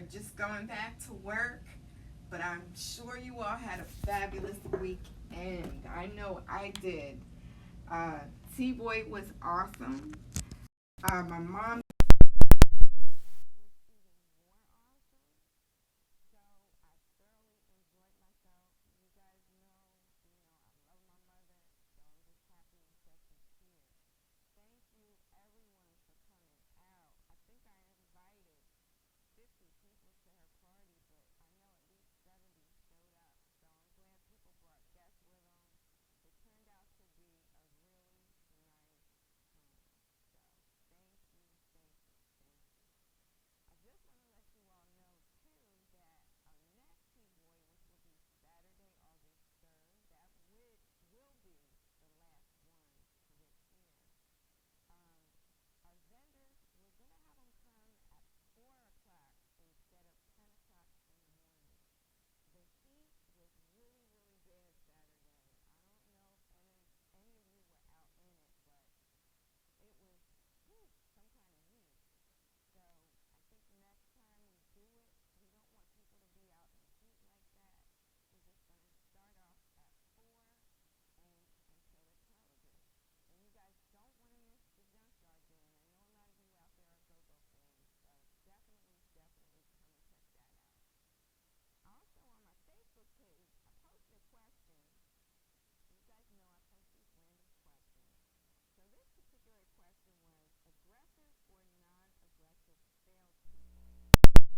are just going back to work, but I'm sure you all had a fabulous weekend. I know I did. T-Boy was awesome. My mom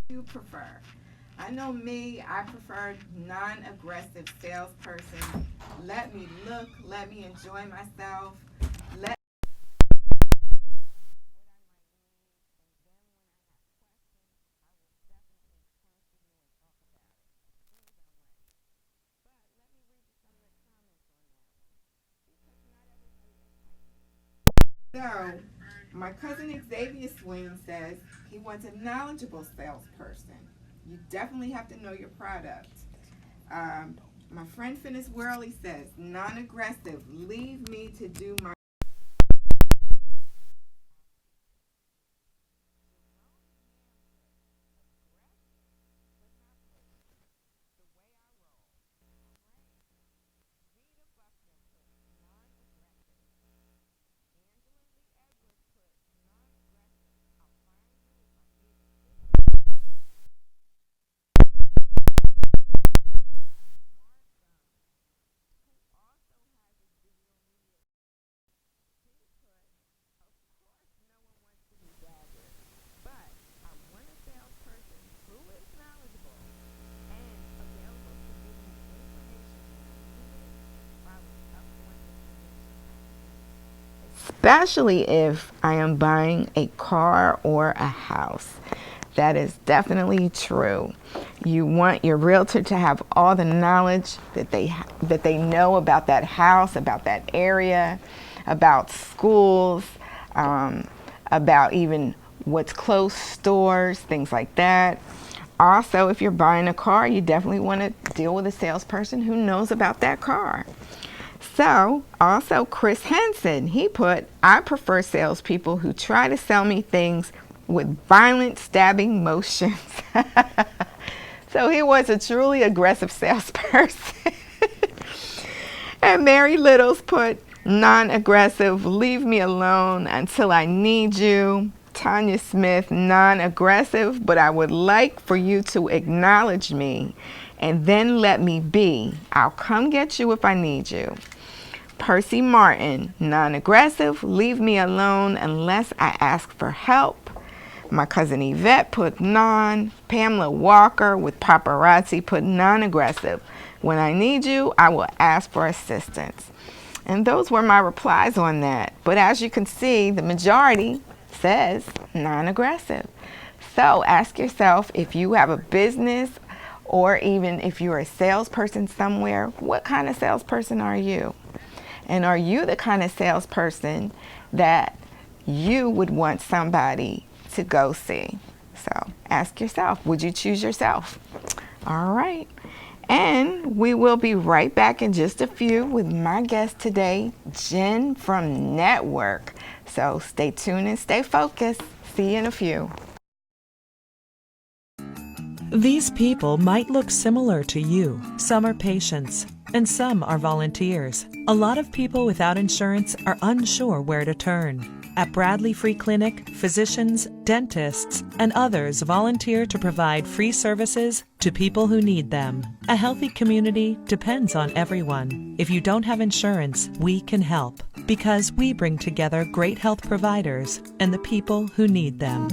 you prefer. I know me, I prefer non-aggressive salesperson. Let me look, let me enjoy myself. Let So, my cousin Xavier Swing says he wants a knowledgeable salesperson. You definitely have to know your product. My friend Finis Worley says non-aggressive. Leave me to do my especially if I am buying a car or a house. That is definitely true. You want your realtor to have all the knowledge that they know about that house, about that area, about schools, about even what's close stores, things like that. Also, if you're buying a car, you definitely want to deal with a salesperson who knows about that car. So, also Chris Henson, he put, I prefer salespeople who try to sell me things with violent stabbing motions. So he was a truly aggressive salesperson. And Mary Littles put, non-aggressive, leave me alone until I need you. Tanya Smith, non-aggressive, but I would like for you to acknowledge me and then let me be. I'll come get you if I need you. Percy Martin, non-aggressive, leave me alone unless I ask for help. My cousin Yvette put non. Pamela Walker with paparazzi put non-aggressive. When I need you, I will ask for assistance. And those were my replies on that. But as you can see, the majority says non-aggressive. So ask yourself, if you have a business or even if you're a salesperson somewhere, what kind of salesperson are you? And are you the kind of salesperson that you would want somebody to go see? So ask yourself, would you choose yourself? All right. And we will be right back in just a few with my guest today, Jen from NetWerk. So stay tuned and stay focused. See you in a few. These people might look similar to you. Some are patients, and some are volunteers. A lot of people without insurance are unsure where to turn. At Bradley Free Clinic, physicians, dentists, and others volunteer to provide free services to people who need them. A healthy community depends on everyone. If you don't have insurance, we can help, because we bring together great health providers and the people who need them.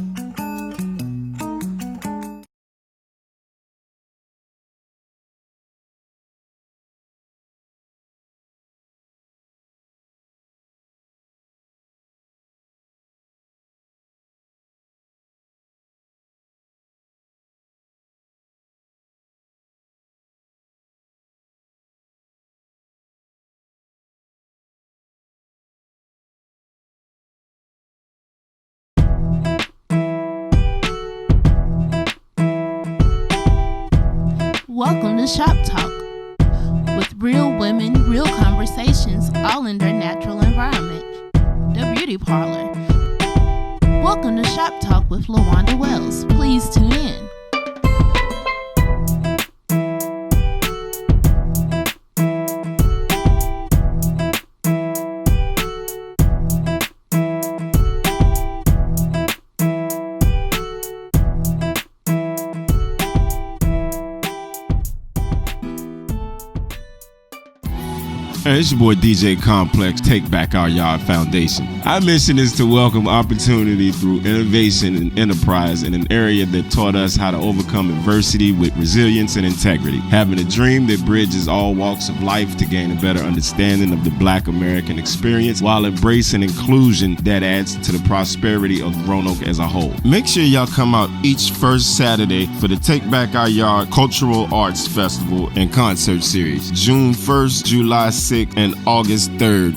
Welcome to Shop Talk, with real women, real conversations, all in their natural environment, the beauty parlor. Welcome to Shop Talk with LaWanda Wells. Please tune in. Hey, it's your boy DJ Complex, Take Back Our Yard Foundation. I mention this to welcome opportunity through innovation and enterprise in an area that taught us how to overcome adversity with resilience and integrity. Having a dream that bridges all walks of life to gain a better understanding of the Black American experience while embracing inclusion that adds to the prosperity of Roanoke as a whole. Make sure y'all come out each first Saturday for the Take Back Our Yard Cultural Arts Festival and Concert Series, June 1st, July 6th, and August 3rd.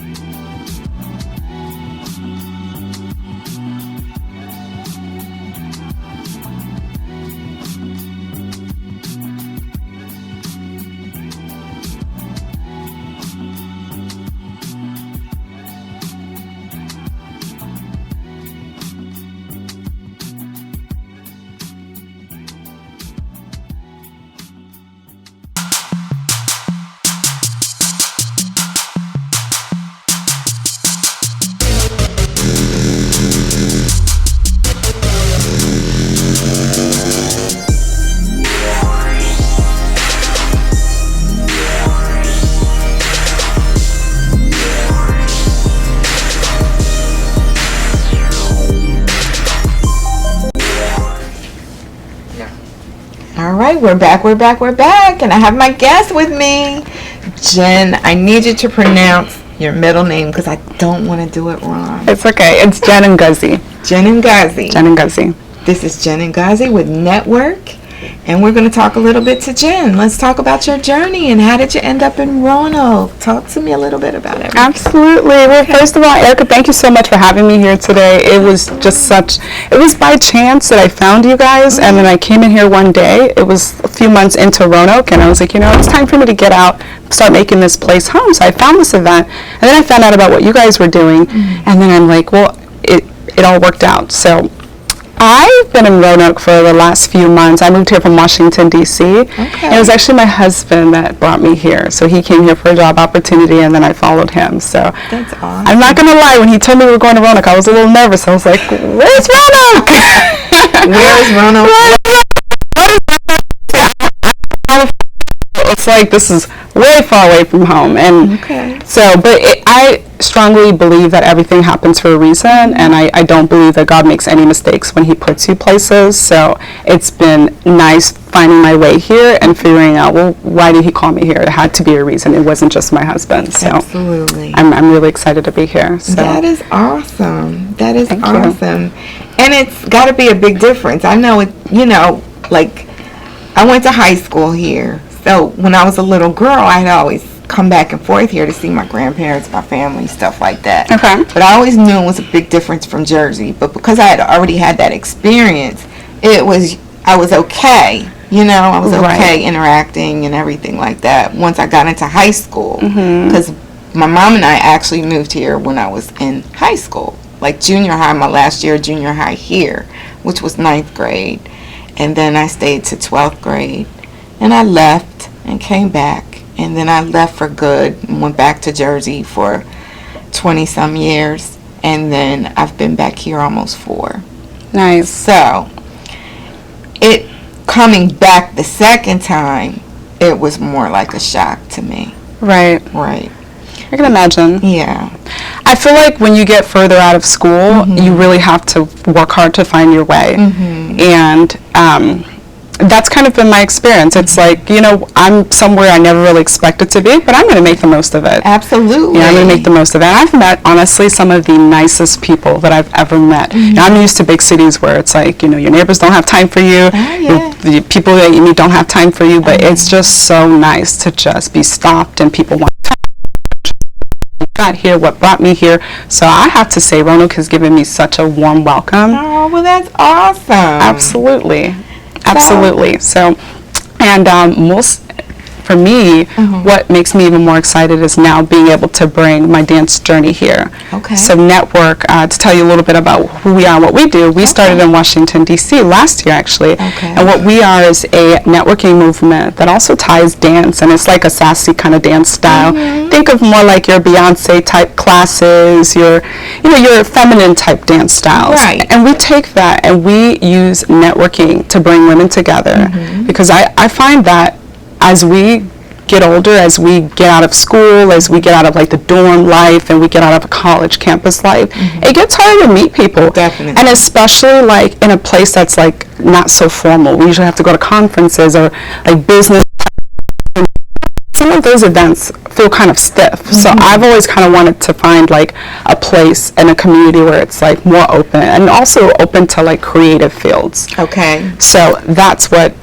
All right, we're back, and I have my guest with me. Jen, I need you to pronounce your middle name because I don't want to do it wrong. It's okay. It's Jen Ngozi. Jen Ngozi. Jen Ngozi. This is Jen Ngozi with NetWerk, and we're going to talk a little bit to Jen. Let's talk about your journey and how did you end up in Roanoke? Talk to me a little bit about it. Absolutely. Well, first of all, Erica, thank you so much for having me here today. It was by chance that I found you guys, and then I came in here one day. It was a few months into Roanoke, and I was like, it's time for me to get out, start making this place home. So I found this event, and then I found out about what you guys were doing, and then I'm like, well, it all worked out. So I've been in Roanoke for the last few months. I moved here from Washington, D.C. And it was actually my husband that brought me here. So he came here for a job opportunity, and then I followed him. So that's awesome. I'm not going to lie. When he told me we were going to Roanoke, I was a little nervous. I was like, where's Roanoke? Where's Roanoke? It's like this is way far away from home, and I strongly believe that everything happens for a reason, and I don't believe that God makes any mistakes when he puts you places. So it's been nice finding my way here and figuring out, well, why did he call me here? It had to be a reason. It wasn't just my husband. So absolutely, I'm really excited to be here. So that is awesome. That is Thank awesome. And it's got to be a big difference. I know it. Like I went to high school here. So when I was a little girl, I'd always come back and forth here to see my grandparents, my family, stuff like that. Okay. But I always knew it was a big difference from Jersey. But because I had already had that experience, I was okay. I was okay interacting and everything like that once I got into high school. Because my mom and I actually moved here when I was in high school. Like junior high, my last year of junior high here, which was 9th grade. and then I stayed to 12th grade, and I left and came back, and then I left for good and went back to Jersey for 20 some years, and then I've been back here almost 4. Nice. So it coming back the second time, it was more like a shock to me. Right. Right. I can imagine. Yeah. I feel like when you get further out of school, you really have to work hard to find your way. And that's kind of been my experience. It's like, you know, I'm somewhere I never really expected to be, but I'm going to make the most of it. Absolutely. Yeah, I'm going to make the most of it. I've met, honestly, some of the nicest people that I've ever met. You know, I'm used to big cities where it's like, you know, your neighbors don't have time for you. The people that you meet don't have time for you, but it's just so nice to just be stopped and people want to got here, what brought me here. So I have to say, Roanoke has given me such a warm welcome. Oh, well, that's awesome. Absolutely. Absolutely. So, and for me, what makes me even more excited is now being able to bring my dance journey here. Okay. So NetWerk, to tell you a little bit about who we are and what we do, we started in Washington, D.C. last year, actually. Okay. And what we are is a networking movement that also ties dance, and it's like a sassy kind of dance style. Think of more like your Beyonce type classes, your feminine type dance styles. Right. And we take that and we use networking to bring women together, because I find that as we get older, as we get out of school, as we get out of like the dorm life and we get out of a college campus life, it gets harder to meet people. Definitely. And especially like in a place that's like not so formal. We usually have to go to conferences or like business. Some of those events feel kind of stiff. So I've always kind of wanted to find like a place and a community where it's like more open and also open to like creative fields. Okay. So that's what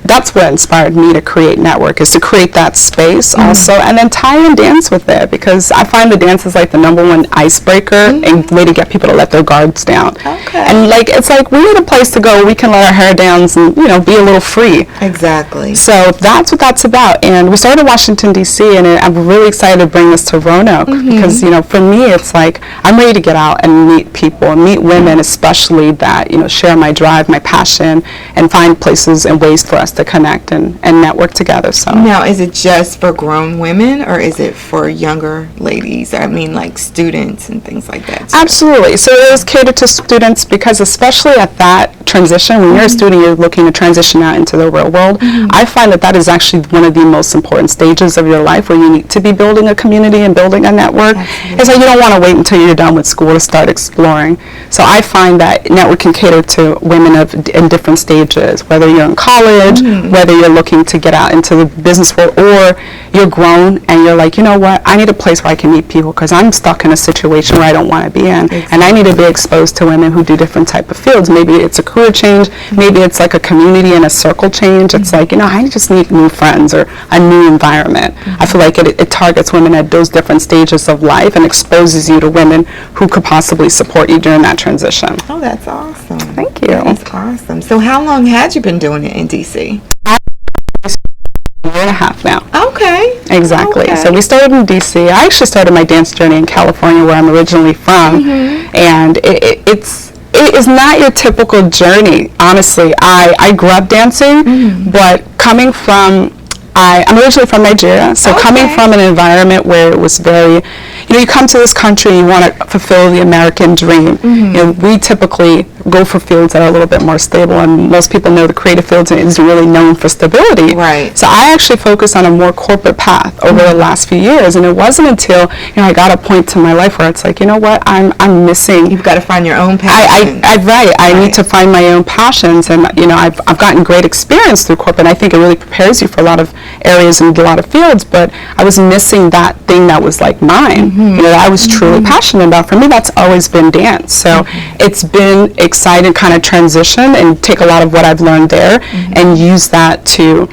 inspired me to create NetWerk, is to create that space also, and then tie in dance with it, because I find the dance is like the #1 icebreaker and way to get people to let their guards down. Okay. And like it's like we need a place to go where we can let our hair down and, you know, be a little free. Exactly. So that's what that's about. And we started in Washington, D.C., and I'm really excited to bring this to Roanoke, because, you know, for me, it's like I'm ready to get out and meet people, and meet women especially that, you know, share my drive, my passion, and find places and ways for us to connect and network together. So Now, is it just for grown women, or is it for younger ladies? I mean, like students and things like that. Absolutely. So it is catered to students, because especially at that transition, when you're a student, you're looking to transition out into the real world. I find that is actually one of the most important stages of your life, where you need to be building a community and building a network. It's like you don't want to wait until you're done with school to start exploring. So I find that network can cater to women in different stages, whether you're in college, whether you're looking to get out into the business world, or you're grown and you're like, you know what, I need a place where I can meet people, because I'm stuck in a situation where I don't want to be in. And I need to be exposed to women who do different type of fields. Maybe it's a career change, maybe it's like a community and a circle change. It's like, you know, I just need new friends or a new environment. I feel like it targets women at those different stages of life and exposes you to women who could possibly support you during that transition. Oh, that's awesome. Thank you. That's awesome. So how long had you been doing it in D.C.? A year and a half now. Okay. Exactly. Okay. So we started in D.C. I actually started my dance journey in California, where I'm originally from, and it is not your typical journey, honestly. I grew up dancing, but coming from, I'm originally from Nigeria, so coming from an environment where it was very, you know, you come to this country and you want to fulfill the American dream. You know, we typically go for fields that are a little bit more stable, and most people know the creative fields is really known for stability. Right. So I actually focused on a more corporate path over the last few years, and it wasn't until, you know, I got a point to my life where it's like, you know what, I'm missing. You've got to find your own passion. I need to find my own passions, and, you know, I've gotten great experience through corporate, and I think it really prepares you for a lot of areas and a lot of fields, but I was missing that thing that was like mine, you know, that I was truly passionate about. For me, that's always been dance. So it's been exciting kind of transition and take a lot of what I've learned there and use that to,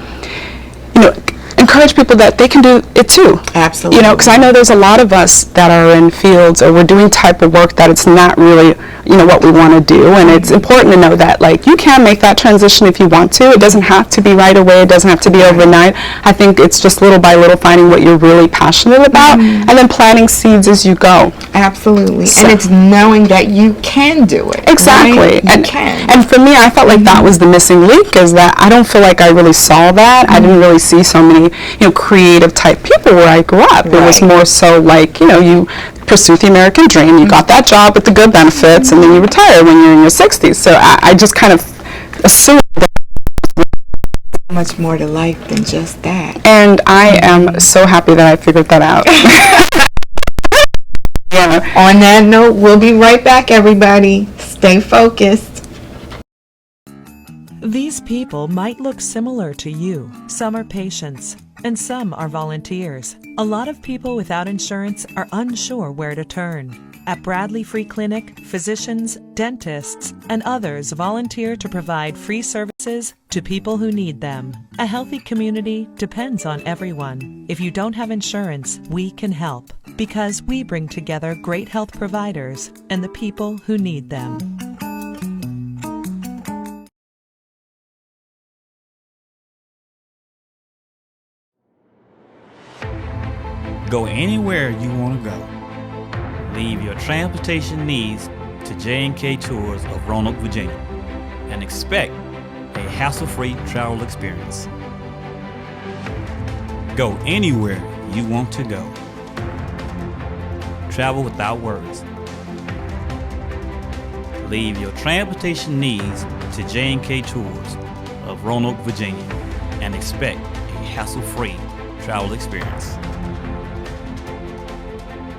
you know, and encourage people that they can do it too. Absolutely. You know, because I know there's a lot of us that are in fields or we're doing type of work that it's not really, you know, what we want to do. And it's important to know that, like, you can make that transition if you want to. It doesn't have to be right away. It doesn't have to be overnight. I think it's just little by little finding what you're really passionate about and then planting seeds as you go. Absolutely. So, and it's knowing that you can do it. exactly. Right? You And, can. and for me, I felt like that was the missing link, is that I don't feel like I really saw that. I didn't really see so many, you know, creative type people where I grew up. It was Right. more so like, you know, you pursue the American dream, you got that job with the good benefits, and then you retire when you're in your 60s. So I just kind of assumed that. Much more to life than just that. And I am so happy that I figured that out. Yeah. On that note, we'll be right back, everybody. Stay focused. These people might look similar to you. Some are patients, and some are volunteers. A lot of people without insurance are unsure where to turn. At Bradley Free Clinic, physicians, dentists, and others volunteer to provide free services to people who need them. A healthy community depends on everyone. If you don't have insurance, we can help, because we bring together great health providers and the people who need them. Go anywhere you want to go. Leave your transportation needs to J&K Tours of Roanoke, Virginia, and expect a hassle-free travel experience. Go anywhere you want to go. Travel without worries. Leave your transportation needs to J&K Tours of Roanoke, Virginia, and expect a hassle-free travel experience.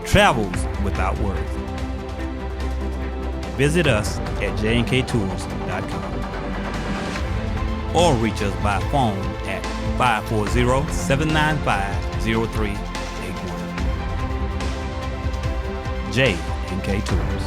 Travels without worries. Visit us at jnktours.com or reach us by phone at 540-795-0381. J&K Tours.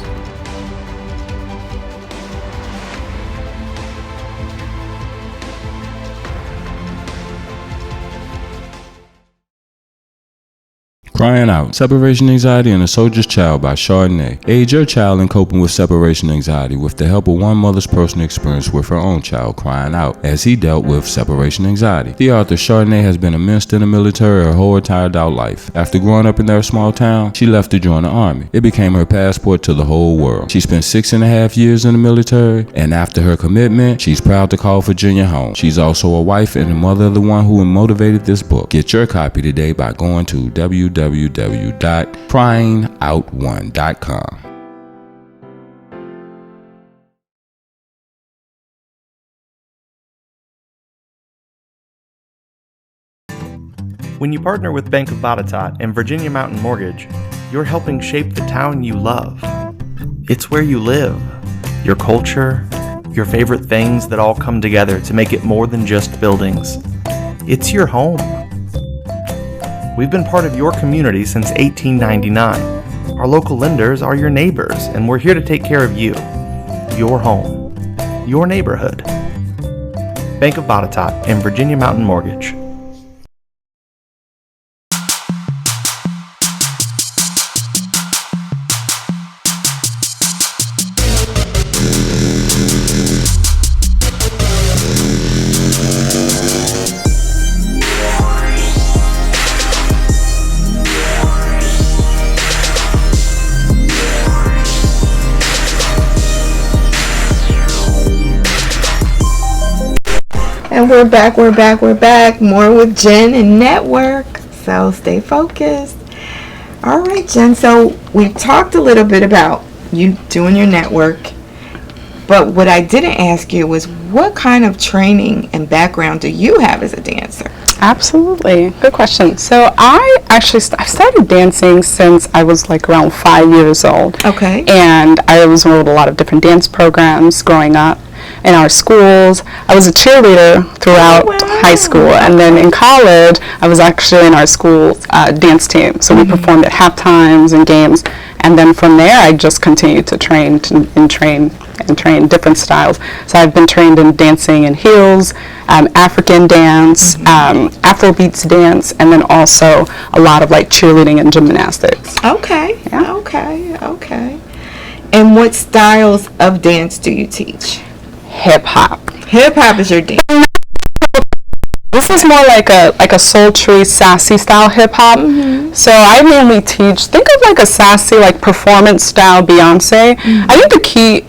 Crying Out, Separation Anxiety and a Soldier's Child by Chardonnay. Aid your child in coping with separation anxiety with the help of one mother's personal experience with her own child crying out as he dealt with separation anxiety. The author Chardonnay has been immersed in the military her whole entire adult life. After growing up in their small town, she left to join the army. It became her passport to the whole world. She spent 6.5 years in the military, and after her commitment, she's proud to call Virginia home. She's also a wife and a mother of the one who motivated this book. Get your copy today by going to www.cryingout1.com. When you partner with Bank of Botetourt and Virginia Mountain Mortgage, you're helping shape the town you love. It's where you live, your culture, your favorite things that all come together to make it more than just buildings. It's your home. We've been part of your community since 1899. Our local lenders are your neighbors, and we're here to take care of you, your home, your neighborhood. Bank of Botetourt and Virginia Mountain Mortgage. And we're back. More with Jen and NetWerk. So stay focused. All right, Jen. So we talked a little bit about you doing your network. But what I didn't ask you was, what kind of training and background do you have as a dancer? Absolutely. Good question. So I started dancing since I was like around 5 years old. Okay. And I was enrolled in a lot of different dance programs growing up. in our schools. I was a cheerleader throughout high school, and then in college, I was actually in our school dance team. So we performed at half times and games, and then from there, I just continued to train different styles. So I've been trained in dancing in heels, African dance, Afrobeats dance, and then also a lot of like cheerleading and gymnastics. Okay. Yeah. Okay. And what styles of dance do you teach? Hip hop. Hip hop is your dance. This is more like a sultry, sassy style hip hop. So I mainly teach, think of like a sassy, like performance style Beyonce. I think the key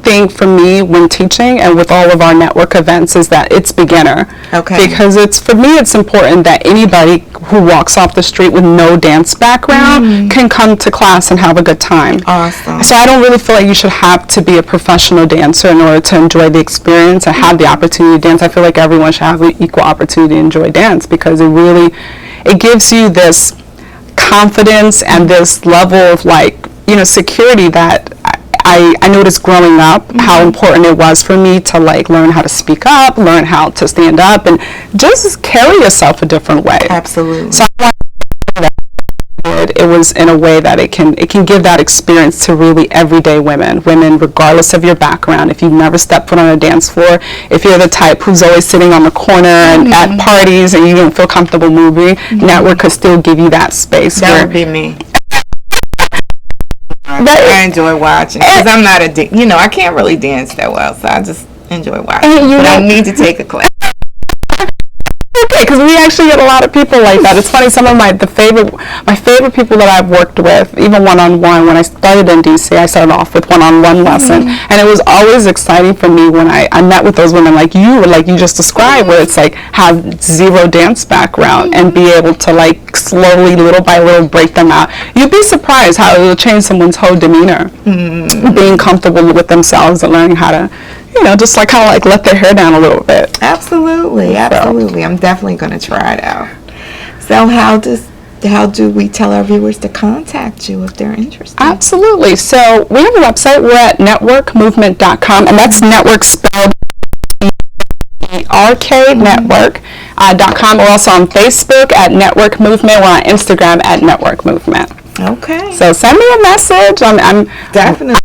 thing for me when teaching and with all of our network events is that it's beginner. Okay. Because for me it's important that anybody who walks off the street with no dance background can come to class and have a good time. Awesome. So I don't really feel like you should have to be a professional dancer in order to enjoy the experience and have the opportunity to dance. I feel like everyone should have an equal opportunity to enjoy dance because it gives you this confidence and this level of security that I noticed growing up how important it was for me to learn how to speak up, learn how to stand up, and just carry yourself a different way. Absolutely. So I want it was in a way that it can give that experience to really everyday women regardless of your background. If you've never stepped foot on a dance floor, if you're the type who's always sitting on the corner and at parties and you don't feel comfortable moving, NetWerk could still give you that space. That would be me. I enjoy watching because I'm not I can't really dance that well, so I just enjoy watching. But I need to take a class. Okay, because we actually get a lot of people like that. It's funny, some of my favorite people that I've worked with, even one-on-one, when I started in DC, I started off with one-on-one lesson, and it was always exciting for me when I met with those women like you just described, where it's have zero dance background and be able to slowly, little by little, break them out. You'd be surprised how it will change someone's whole demeanor, being comfortable with themselves and learning how to just let their hair down a little bit. Absolutely. I'm definitely going to try it out. So how do we tell our viewers to contact you if they're interested? Absolutely. So we have a website. We're at networkmovement.com, and that's network spelled ERK, network.com. We're also on Facebook at Network Movement. We're on Instagram at Network Movement. Okay. So send me a message. I'm definitely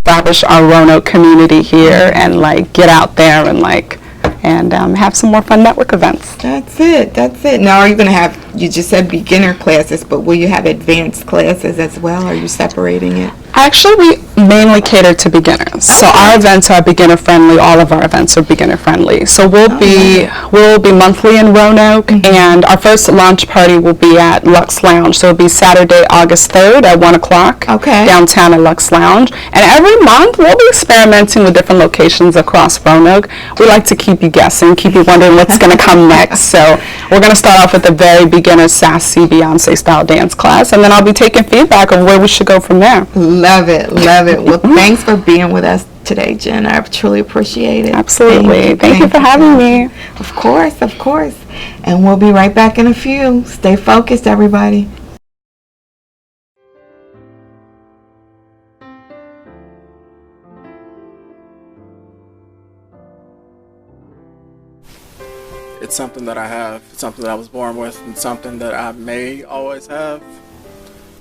establish our Roanoke community here and get out there and have some more fun network events. That's it. Now, are you going to have, you just said beginner classes, but will you have advanced classes as well? Are you separating it? Actually, we mainly cater to beginners. So our events are beginner friendly. All of our events are beginner friendly. So we'll be monthly in Roanoke, and our first launch party will be at Lux Lounge. So it'll be Saturday, August 3rd at 1 o'clock downtown at Lux Lounge. And every month we'll be experimenting with different locations across Roanoke. We like to keep you guessing, keep you wondering what's going to come next. So we're going to start off with a very beginner, sassy Beyonce style dance class, and then I'll be taking feedback of where we should go from there. Love it. Well, thanks for being with us today, Jen. I truly appreciate it. Absolutely. Thank you for having me. Of course. And we'll be right back in a few. Stay focused, everybody. It's something that I have, it's something that I was born with, and something that I may always have,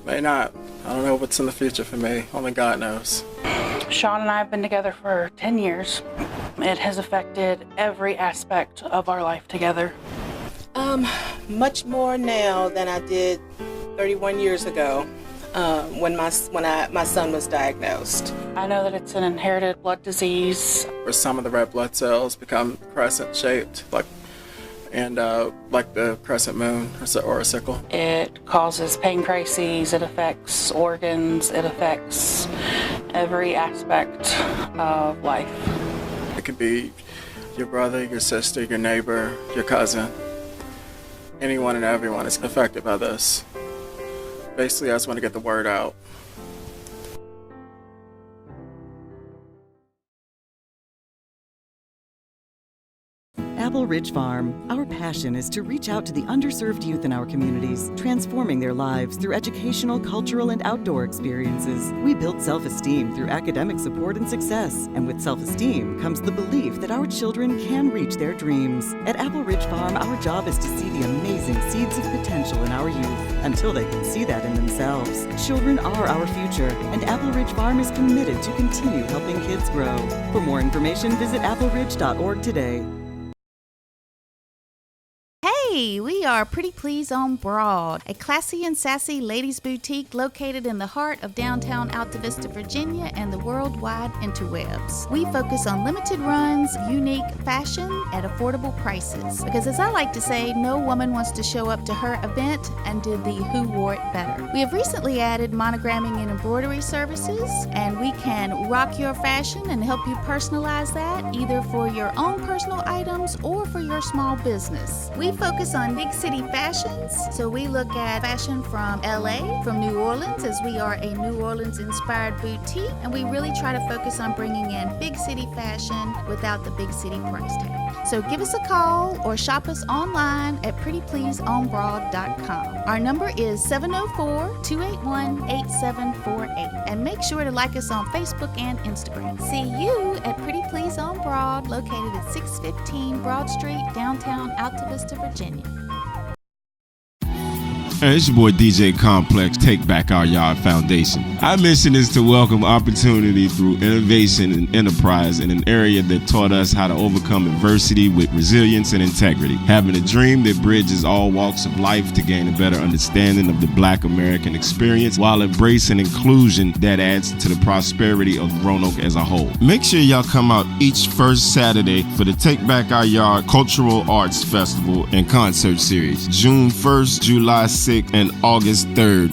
may not. I don't know what's in the future for me. Only God knows. Sean and I have been together for 10 years. It has affected every aspect of our life together. Much more now than I did 31 years ago when my son was diagnosed. I know that it's an inherited blood disease. Where some of the red blood cells become crescent-shaped, like the crescent moon or a sickle. It causes pain crises, it affects organs, it affects every aspect of life. It could be your brother, your sister, your neighbor, your cousin. Anyone and everyone is affected by this. Basically, I just want to get the word out. Apple Ridge Farm, our passion is to reach out to the underserved youth in our communities, transforming their lives through educational, cultural, and outdoor experiences. We build self-esteem through academic support and success, and with self-esteem comes the belief that our children can reach their dreams. At Apple Ridge Farm, our job is to see the amazing seeds of potential in our youth until they can see that in themselves. Children are our future, and Apple Ridge Farm is committed to continue helping kids grow. For more information, visit appleridge.org today. Hey, we are Pretty Please on Broad, a classy and sassy ladies' boutique located in the heart of downtown Alta Vista, Virginia, and the worldwide interwebs. We focus on limited runs, unique fashion at affordable prices. Because as I like to say, no woman wants to show up to her event and do the who wore it better. We have recently added monogramming and embroidery services, and we can rock your fashion and help you personalize that, either for your own personal items or for your small business. We focus on big city fashions, so we look at fashion from LA, from New Orleans, as we are a New Orleans inspired boutique, and we really try to focus on bringing in big city fashion without the big city price tag. So give us a call or shop us online at prettypleaseonbroad.com. Our number is 704-281-8748, and make sure to like us on Facebook and Instagram. See you at Pretty Please on Broad, located at 615 Broad Street, downtown Alta Vista, Virginia. Hey, it's your boy DJ Complex, Take Back Our Yard Foundation. Our mission is to welcome opportunity through innovation and enterprise in an area that taught us how to overcome adversity with resilience and integrity. Having a dream that bridges all walks of life to gain a better understanding of the Black American experience while embracing inclusion that adds to the prosperity of Roanoke as a whole. Make sure y'all come out each first Saturday for the Take Back Our Yard Cultural Arts Festival and Concert Series, June 1st, July 6th, and August 3rd.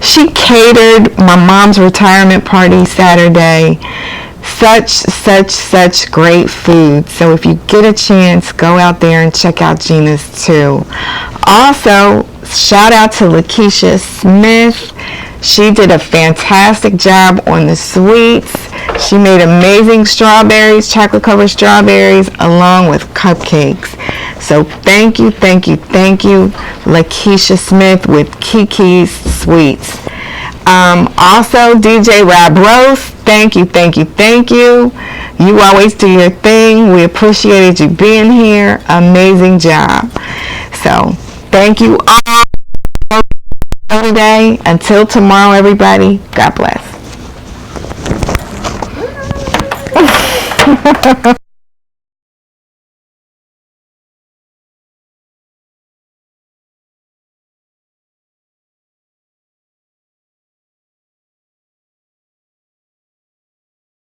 She catered my mom's retirement party Saturday. Such great food. So if you get a chance, go out there and check out Gina's too. Also, shout out to Lakeisha Smith. She did a fantastic job on the sweets. She made amazing strawberries, chocolate covered strawberries, along with cupcakes. So thank you, Lakeisha Smith with Kiki's Sweets. Also, DJ Rob Rose, thank you. You always do your thing. We appreciated you being here. Amazing job. So thank you all today. Until tomorrow, everybody, God bless.